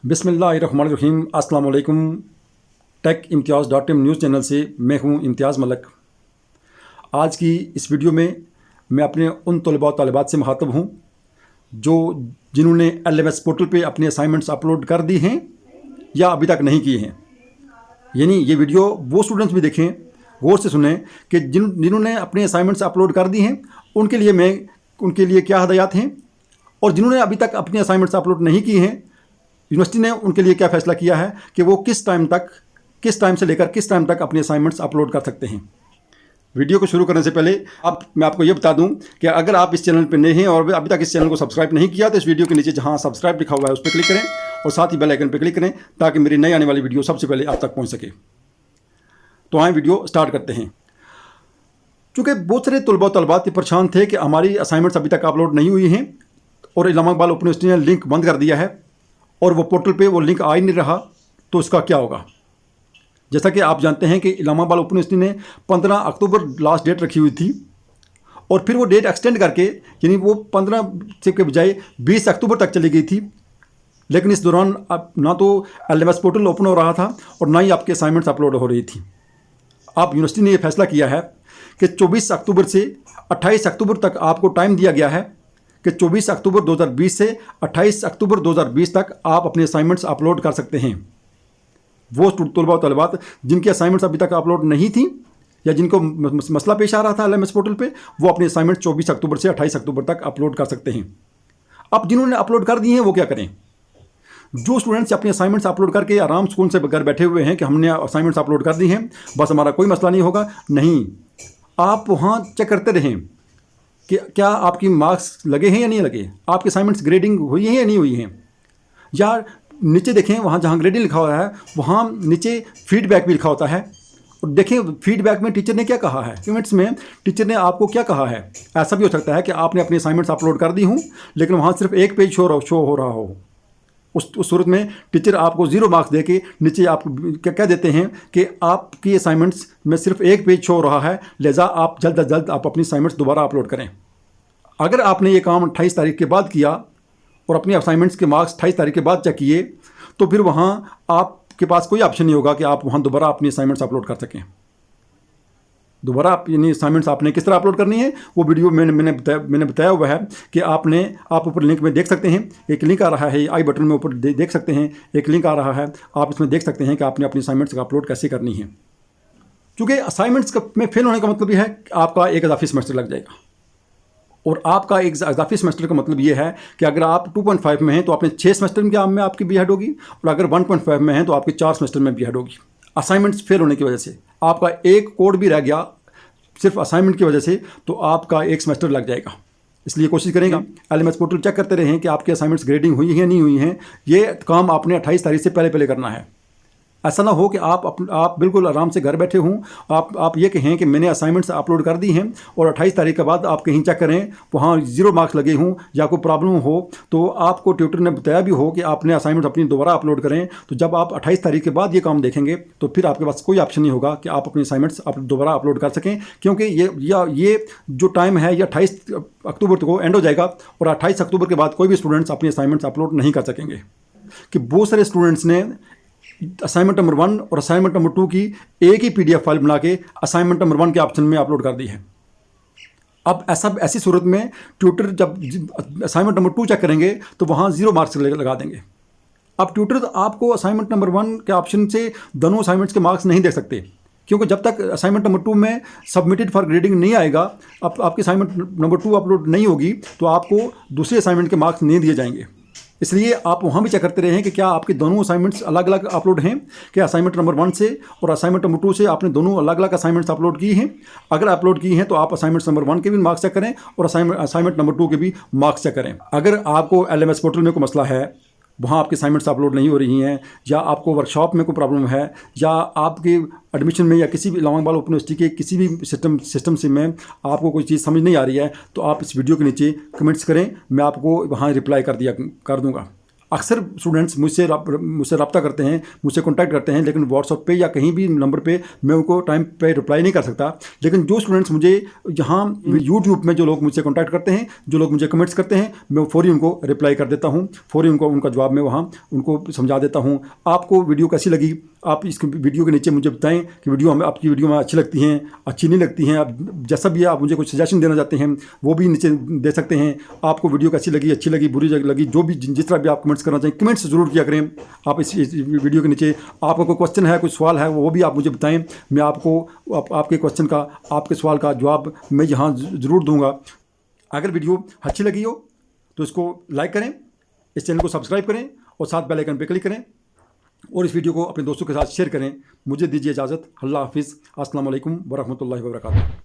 बिस्मिल्लाहिर्रहमानिर्रहीम। अस्सलाम वालेकुम। techimtuaz.m न्यूज़ चैनल से मैं हूं इम्तियाज़ मलक। आज की इस वीडियो में मैं अपने उन तलबा और तालिबात से मुखातब हूं जिन्होंने LMS पोर्टल पे अपने असाइनमेंट्स अपलोड कर दी हैं या अभी तक नहीं किए हैं। यानी ये वीडियो वो स्टूडेंट्स भी देखें, गौर से सुनें कि जिन्होंने अपने असाइनमेंट्स अपलोड कर दी हैं उनके लिए क्या हदायत हैं, और जिन्होंने अभी तक अपने असाइनमेंट्स अपलोड नहीं किए हैं यूनिवर्सिटी ने उनके लिए क्या फ़ैसला किया है कि वो किस टाइम से लेकर किस टाइम तक अपने असाइनमेंट्स अपलोड कर सकते हैं। वीडियो को शुरू करने से पहले मैं आपको ये बता दूं कि अगर आप इस चैनल पर नए हैं और अभी तक इस चैनल को सब्सक्राइब नहीं किया तो इस वीडियो के नीचे जहां सब्सक्राइब लिखा हुआ है उस पर क्लिक करें और साथ ही बेल आइकन पर क्लिक करें ताकि मेरी नई आने वाली वीडियो सबसे पहले आप तक पहुँच सके। तो आए वीडियो स्टार्ट करते हैं। चूँकि बहुत सारे तलबा तलबात परेशान थे कि हमारी असाइनमेंट्स अभी तक अपलोड नहीं हुई हैं और इस्लामाबाद ओपन यूनिवर्सिटी ने लिंक बंद कर दिया है और वो पोर्टल पे वो लिंक आ ही नहीं रहा, तो इसका क्या होगा। जैसा कि आप जानते हैं कि इस्लामाबाद ओपन यूनिवर्सिटी ने 15 अक्टूबर लास्ट डेट रखी हुई थी और फिर वो डेट एक्सटेंड करके यानी वो 15 से के बजाय 20 अक्टूबर तक चली गई थी। लेकिन इस दौरान अब ना तो LMS पोर्टल ओपन हो रहा था और ना ही आपके असाइनमेंट्स अपलोड हो रही थी। अब यूनिवर्सिटी ने ये फैसला किया है कि 24 अक्टूबर से 28 अक्टूबर तक आपको टाइम दिया गया है कि 24 अक्टूबर 2020 से 28 अक्टूबर 2020 तक आप अपने असाइनमेंट्स अपलोड कर सकते हैं। वो तलबा तलबात जिनकी असाइनमेंट्स अभी तक अपलोड नहीं थी या जिनको मसला पेश आ रहा था LMS पोर्टल पे, वो अपने असाइनमेंट 24 अक्टूबर से 28 अक्टूबर तक अपलोड कर सकते हैं। अब जिन्होंने अपलोड कर दिए हैं वो क्या करें। जो स्टूडेंट्स अपने असाइनमेंट्स अपलोड करके आराम सुकून से घर बैठे हुए हैं कि हमने असाइनमेंट्स अपलोड कर दी हैं, बस हमारा कोई मसला नहीं होगा, नहीं, आप वहाँ चेक करते रहें कि क्या आपकी मार्क्स लगे हैं या नहीं लगे, आपके असाइनमेंट्स ग्रेडिंग हुई हैं या नहीं हुई हैं। या नीचे देखें, वहाँ जहाँ ग्रेडिंग लिखा हुआ है वहाँ नीचे फीडबैक भी लिखा होता है और देखें फीडबैक में टीचर ने क्या कहा है, कमेंट्स में टीचर ने आपको क्या कहा है। ऐसा भी हो सकता है कि आपने अपनी असाइनमेंट्स अपलोड कर दी हूँ लेकिन वहाँ सिर्फ एक पेज शो हो रहा हो। उस सूरत में टीचर आपको 0 मार्क्स दे के नीचे आप क्या कह देते हैं कि आपकी असाइनमेंट्स में सिर्फ एक पेज शो हो रहा है, लिहाजा आप जल्द अज जल्द आप अपनी असाइनमेंट्स दोबारा अपलोड करें। अगर आपने ये काम 28 तारीख के बाद किया और अपने असाइनमेंट्स के मार्क्स 28 तारीख के बाद चेक किए तो फिर वहाँ आपके पास कोई ऑप्शन नहीं होगा कि आप वहाँ दोबारा अपनी असाइनमेंट्स अपलोड कर सकें। दोबारा आप यानी असाइनमेंट्स आपने किस तरह अपलोड करनी है वो वीडियो मैंने बताया हुआ है कि आप ऊपर लिंक में देख सकते हैं। एक लिंक आ रहा है, आई बटन में ऊपर देख सकते हैं, एक लिंक आ रहा है, आप इसमें देख सकते हैं कि आपने अपनी असाइनमेंट्स का अपलोड कैसे करनी है। क्योंकि असाइनमेंट्स में फेल होने का मतलब ये है कि आपका एक इजाफी सेमेस्टर लग जाएगा और आपका एक इजाफी सेमेस्टर का मतलब ये है कि अगर आप 2.5 में हैं तो अपने 6 सेमेस्टर में आपकी बीएड होगी और अगर 1.5 में हैं तो आपके 4 सेमेस्टर में बीएड होगी। असाइनमेंट्स फेल होने की वजह से आपका एक कोड भी रह गया सिर्फ असाइनमेंट की वजह से तो आपका एक सेमेस्टर लग जाएगा। इसलिए कोशिश करेंगे LMS पोर्टल चेक करते रहें कि आपके असाइनमेंट्स ग्रेडिंग हुई है नहीं हुई हैं। ये काम आपने 28 तारीख से पहले करना है। ऐसा ना हो कि आप बिल्कुल आराम से घर बैठे हों, आप ये कहें कि मैंने असाइनमेंट्स अपलोड कर दी हैं और 28 तारीख के बाद आप कहीं चेक करें वहाँ 0 मार्क्स लगे हों या कोई प्रॉब्लम हो तो आपको ट्यूटर ने बताया भी हो कि आपने असाइनमेंट अपनी दोबारा अपलोड करें। तो जब आप 28 तारीख के बाद ये काम देखेंगे तो फिर आपके पास कोई ऑप्शन नहीं होगा कि आप अपने असाइनमेंट्स दोबारा अपलोड कर सकें, क्योंकि ये जो टाइम है ये 28 अक्टूबर को एंड हो जाएगा और 28 अक्टूबर के बाद कोई भी स्टूडेंट्स अपने असाइनमेंट्स अपलोड नहीं कर सकेंगे। कि बहुत सारे स्टूडेंट्स ने असाइनमेंट नंबर 1 और असाइनमेंट नंबर 2 की एक ही PDF फाइल बना के असाइनमेंट नंबर 1 के ऑप्शन में अपलोड कर दी है। अब ऐसी सूरत में ट्यूटर जब असाइनमेंट नंबर 2 चेक करेंगे तो वहाँ 0 मार्क्स लगा देंगे। अब ट्यूटर तो आपको असाइनमेंट नंबर 1 के ऑप्शन से दोनों असाइनमेंट्स के मार्क्स नहीं दे सकते, क्योंकि जब तक असाइनमेंट नंबर 2 में सबमिटेड फॉर ग्रेडिंग नहीं आएगा, आपकी असाइनमेंट नंबर 2 अपलोड नहीं होगी तो आपको दूसरे असाइनमेंट के मार्क्स नहीं दिए जाएंगे। इसलिए आप वहाँ भी चेक करते रहें कि क्या आपके दोनों असाइनमेंट्स अलग अलग अपलोड हैं, कि असाइनमेंट नंबर 1 से और असाइनमेंट नंबर 2 से आपने दोनों अलग अलग असाइनमेंट्स अपलोड की हैं। अगर अपलोड की हैं तो आप असाइनमेंट नंबर 1 के भी मार्क्स चेक करें और असाइनमेंट नंबर 2 के भी मार्क्स चेक करें। अगर आपको LMS पोर्टल में कोई मसला है, वहाँ आपकी असाइनमेंट्स अपलोड नहीं हो रही हैं, या आपको वर्कशॉप में कोई प्रॉब्लम है, या आपके एडमिशन में या किसी भी इस्लामाबाद ओपन यूनिवर्सिटी के किसी भी सिस्टम से में आपको कोई चीज़ समझ नहीं आ रही है, तो आप इस वीडियो के नीचे कमेंट्स करें, मैं आपको वहाँ रिप्लाई कर दूँगा। अक्सर स्टूडेंट्स मुझसे रब्ता करते हैं, मुझसे कॉन्टैक्ट करते हैं, लेकिन व्हाट्सएप पे या कहीं भी नंबर पे मैं उनको टाइम पे रिप्लाई नहीं कर सकता। लेकिन जो स्टूडेंट्स मुझे यहाँ यूट्यूब में जो लोग मुझसे कॉन्टैक्ट करते हैं, जो लोग मुझे कमेंट्स करते हैं, मैं फौरी उनको रिप्लाई कर देता हूँ, फौरी उनका जवाब मैं वहाँ उनको समझा देता हूँ। आपको वीडियो कैसी लगी, आप इस वीडियो के नीचे मुझे बताएं कि आपकी वीडियो में अच्छी लगती हैं, अच्छी नहीं लगती हैं। आप जैसा भी आप मुझे कुछ सजेशन देना चाहते हैं वो भी नीचे दे सकते हैं। आपको वीडियो कैसी लगी, अच्छी लगी, बुरी लगी, जो भी जिस तरह भी आप कमेंट्स करना चाहें, कमेंट्स ज़रूर किया करें। आप इस वीडियो के नीचे आपका कोई क्वेश्चन है, कोई सवाल है, वो भी आप मुझे बताएं। मैं आपको आपके क्वेश्चन का, आपके सवाल का जवाब मैं यहाँ ज़रूर दूँगा। अगर वीडियो अच्छी लगी हो तो इसको लाइक करें, इस चैनल को सब्सक्राइब करें और साथ बेल आइकन पर क्लिक करें और इस वीडियो को अपने दोस्तों के साथ शेयर करें। मुझे दीजिए इजाज़त। अल्लाह हाफिज़। अस्सलाम वालेकुम वरहमतुल्लाहि वबरकातुहू।